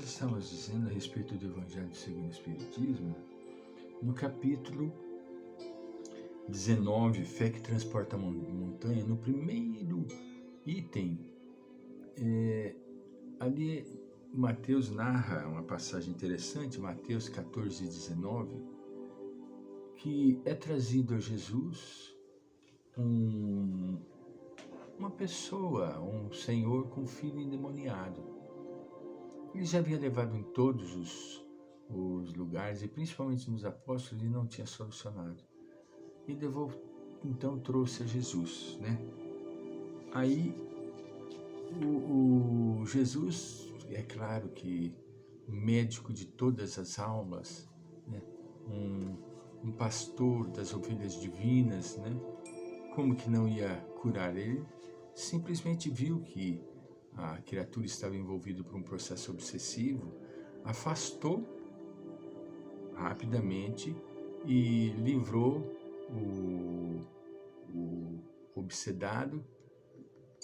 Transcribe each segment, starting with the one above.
estávamos dizendo a respeito do Evangelho segundo o Espiritismo, no capítulo 19, Fé que Transporta a Montanha, no primeiro item, ali Mateus narra uma passagem interessante, Mateus 14, 19, que é trazido a Jesus uma pessoa, um senhor com um filho endemoniado. Ele já havia levado em todos os lugares, e principalmente nos apóstolos, ele não tinha solucionado. E então trouxe a Jesus, né? Aí, o Jesus, é claro que médico de todas as almas, né? Um pastor das ovelhas divinas, né? Como que não ia curar ele? Simplesmente viu que a criatura estava envolvida por um processo obsessivo, afastou rapidamente e livrou o obsedado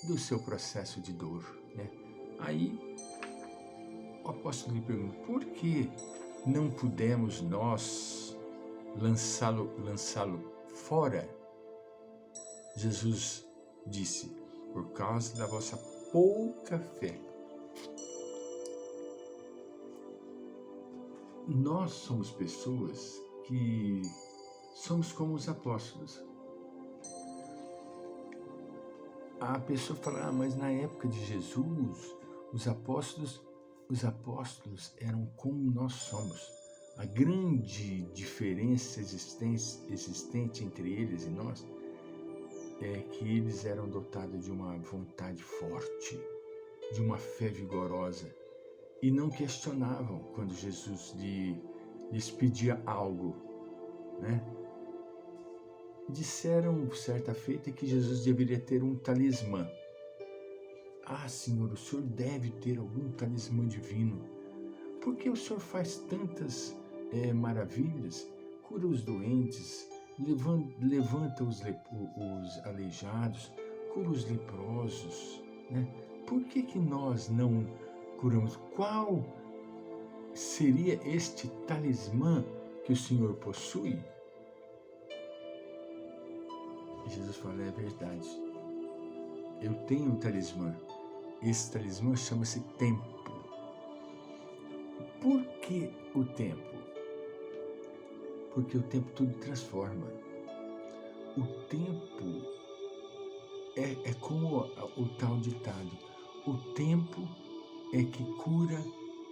do seu processo de dor, né? Aí o apóstolo lhe pergunta: por que não pudemos nós lançá-lo fora? Jesus disse: por causa da vossa pouca fé. Nós somos pessoas que somos como os apóstolos. A pessoa fala: mas na época de Jesus, os apóstolos eram como nós somos. A grande diferença existente entre eles e nós é que eles eram dotados de uma vontade forte, de uma fé vigorosa, e não questionavam quando Jesus lhes pedia algo, né? Disseram, certa feita, que Jesus deveria ter um talismã. Ah, Senhor, o Senhor deve ter algum talismã divino. Por que o Senhor faz tantas maravilhas? Cura os doentes, levanta os aleijados, cura os leprosos, né? Por que nós não curamos? Qual seria este talismã que o Senhor possui? E Jesus fala: é verdade, eu tenho um talismã. Esse talismã chama-se tempo. Por que o tempo? Porque o tempo tudo transforma. O tempo é como o tal ditado: o tempo é que cura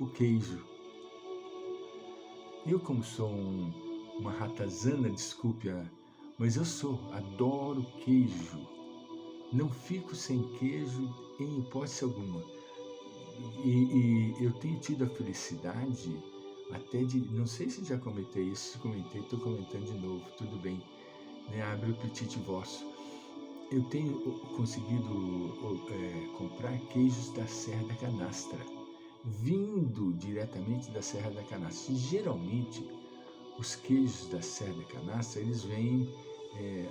o queijo. Eu, como sou uma ratazana, desculpe, mas eu adoro queijo. Não fico sem queijo em hipótese alguma. E eu tenho tido a felicidade até de, não sei se já comentei isso, se comentei, estou comentando de novo, tudo bem, né? Abre o apetite vosso. Eu tenho conseguido comprar queijos da Serra da Canastra, vindo diretamente da Serra da Canastra. E, geralmente, os queijos da Serra da Canastra, eles vêm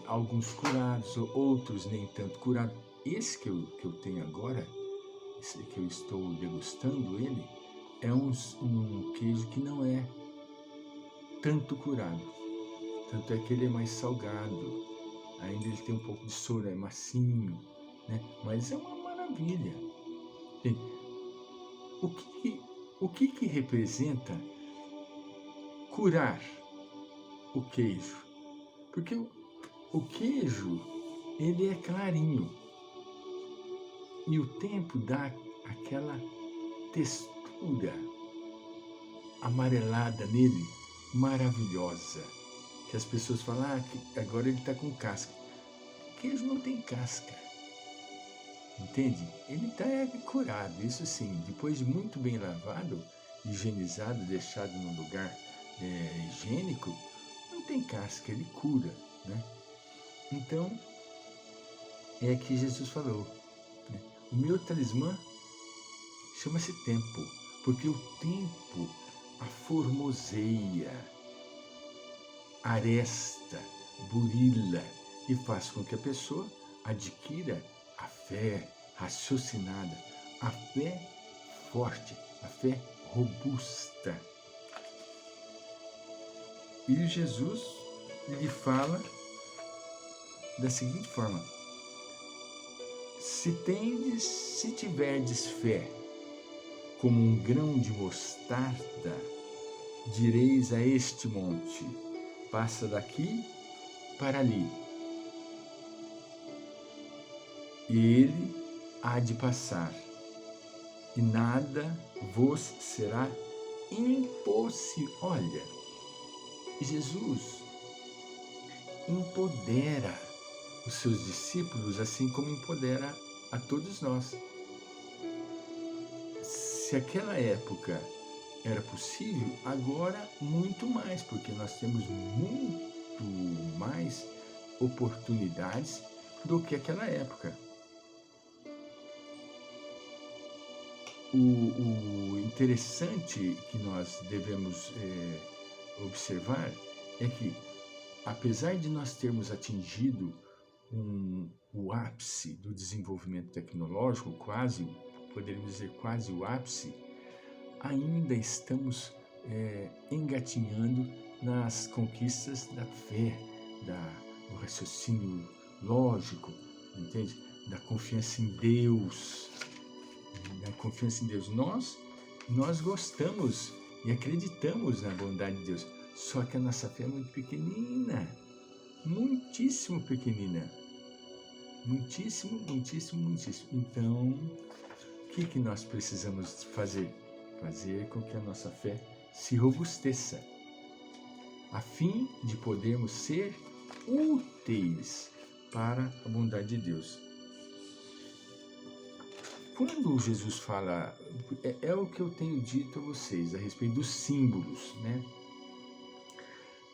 alguns curados, outros nem tanto curados. Esse que eu tenho agora, esse que eu estou degustando ele, é um queijo que não é tanto curado. Tanto é que ele é mais salgado. Ainda ele tem um pouco de soro, é macinho, né? Mas é uma maravilha. O que representa curar o queijo? Porque o queijo, ele é clarinho. E o tempo dá aquela textura amarelada nele, maravilhosa. Que as pessoas falam: que agora ele está com casca. O queijo não tem casca. Entende? Ele está curado, isso sim. Depois de muito bem lavado, higienizado, deixado num lugar higiênico, não tem casca, ele cura, né? Então, é que Jesus falou, né? O meu talismã chama-se tempo, porque o tempo aformoseia, aresta, burila e faz com que a pessoa adquira a fé raciocinada, a fé forte, a fé robusta. E Jesus lhe fala da seguinte forma: se tiverdes fé como um grão de mostarda, direis a este monte: passa daqui para ali, e ele há de passar, e nada vos será impossível. Olha, Jesus empodera os seus discípulos assim como empodera a todos nós. Se aquela época era possível, agora muito mais, porque nós temos muito mais oportunidades do que aquela época. O interessante que nós devemos observar é que, apesar de nós termos atingido o ápice do desenvolvimento tecnológico, poderíamos dizer quase o ápice, ainda estamos engatinhando nas conquistas da fé, do raciocínio lógico, entende? Da confiança em Deus. Da confiança em Deus. Nós gostamos e acreditamos na bondade de Deus, só que a nossa fé é muito pequenina, muitíssimo pequenina. Muitíssimo, muitíssimo, muitíssimo. Então, o que nós precisamos fazer? Fazer com que a nossa fé se robusteça, a fim de podermos ser úteis para a bondade de Deus. Quando Jesus fala, é o que eu tenho dito a vocês a respeito dos símbolos, né?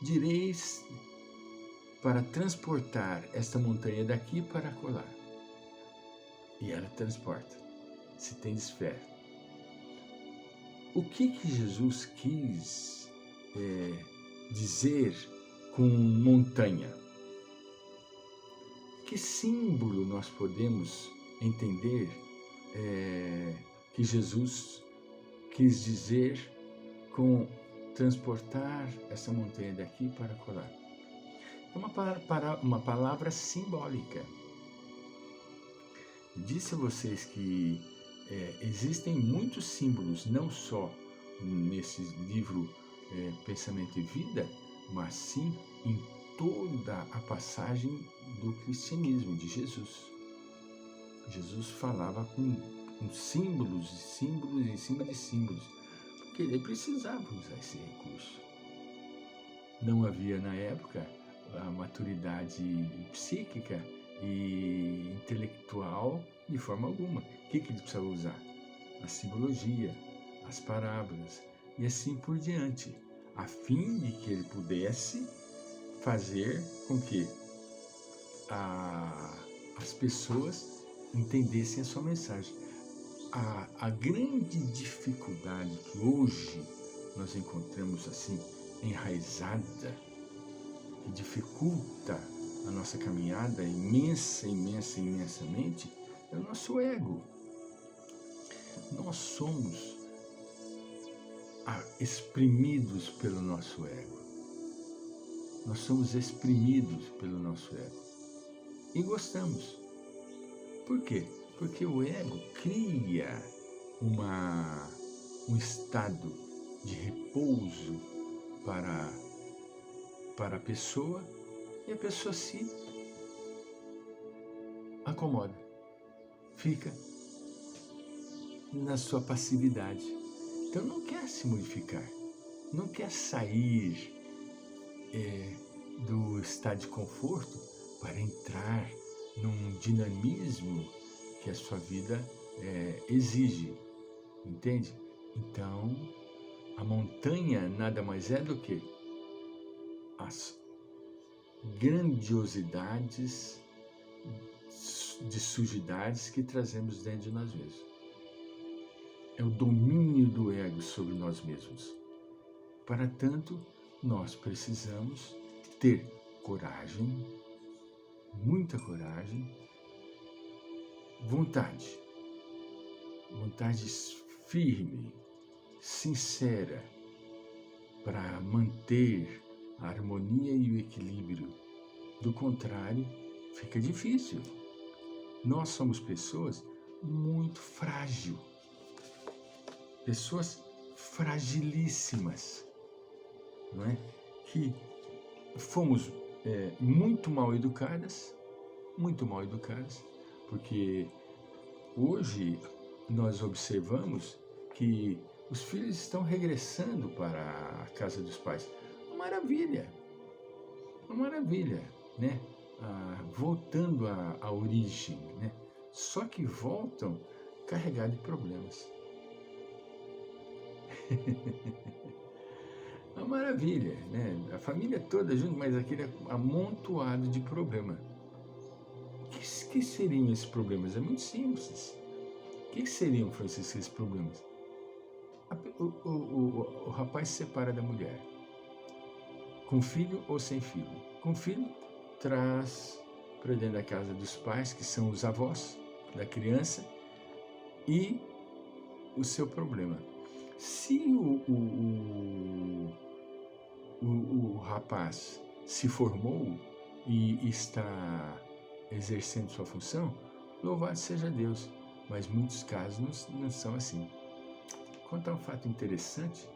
Direis para transportar esta montanha daqui para acolá. E ela transporta, se tendes fé. O que Jesus quis dizer com montanha? Que símbolo nós podemos entender que Jesus quis dizer com transportar essa montanha daqui para acolá? É uma palavra simbólica. Disse a vocês que existem muitos símbolos, não só nesse livro Pensamento e Vida, mas sim em toda a passagem do cristianismo de Jesus. Jesus falava com símbolos e símbolos em cima de símbolos, porque ele precisava usar esse recurso. Não havia na época a maturidade psíquica e intelectual de forma alguma. O que ele precisava usar? A simbologia, as parábolas e assim por diante, a fim de que ele pudesse fazer com que as pessoas entendessem a sua mensagem. A grande dificuldade que hoje nós encontramos assim enraizada, que dificulta a nossa caminhada imensamente, é o nosso ego. Nós somos exprimidos pelo nosso ego. Nós somos exprimidos pelo nosso ego. E gostamos. Por quê? Porque o ego cria um estado de repouso para a pessoa, e a pessoa se acomoda, fica na sua passividade. Então não quer se modificar, não quer sair do estado de conforto para entrar num dinamismo que a sua vida exige, entende? Então, a montanha nada mais é do que as grandiosidades de sujidades que trazemos dentro de nós mesmos. É o domínio do ego sobre nós mesmos. Para tanto, nós precisamos ter coragem, muita coragem, vontade firme sincera para manter a harmonia e o equilíbrio. Do contrário, fica difícil. Nós somos pessoas muito frágeis, pessoas fragilíssimas, não é? Que fomos muito mal educadas, porque hoje nós observamos que os filhos estão regressando para a casa dos pais. Uma maravilha, né? Voltando à origem, né? Só que voltam carregados de problemas. Uma maravilha, né? A família toda junto, mas aquele amontoado de problema. Que seriam esses problemas? É muito simples. O que seriam, Francisco, esses problemas? O rapaz se separa da mulher, com filho ou sem filho. Com filho, traz para dentro da casa dos pais, que são os avós da criança, e o seu problema. Se o rapaz se formou e está exercendo sua função, louvado seja Deus, mas muitos casos não são assim. Contar um fato interessante,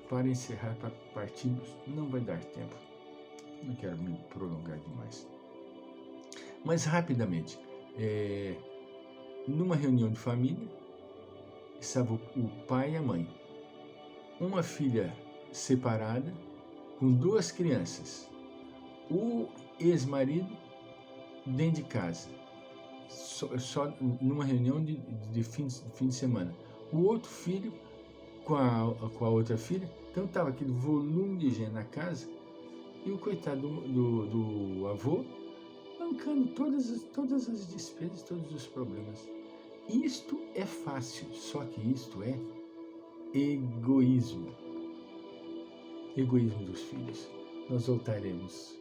para encerrar, para partirmos, não vai dar tempo, não quero me prolongar demais. Mas rapidamente, numa reunião de família, estava o pai e a mãe, uma filha separada, com 2 crianças, o ex-marido dentro de casa, só numa reunião de fim de semana. O outro filho com a outra filha, então estava aquele volume de gente na casa, e o coitado do avô bancando todas as despesas, todos os problemas. Isto é fácil, só que isto é egoísmo. Egoísmo dos filhos. Nós voltaremos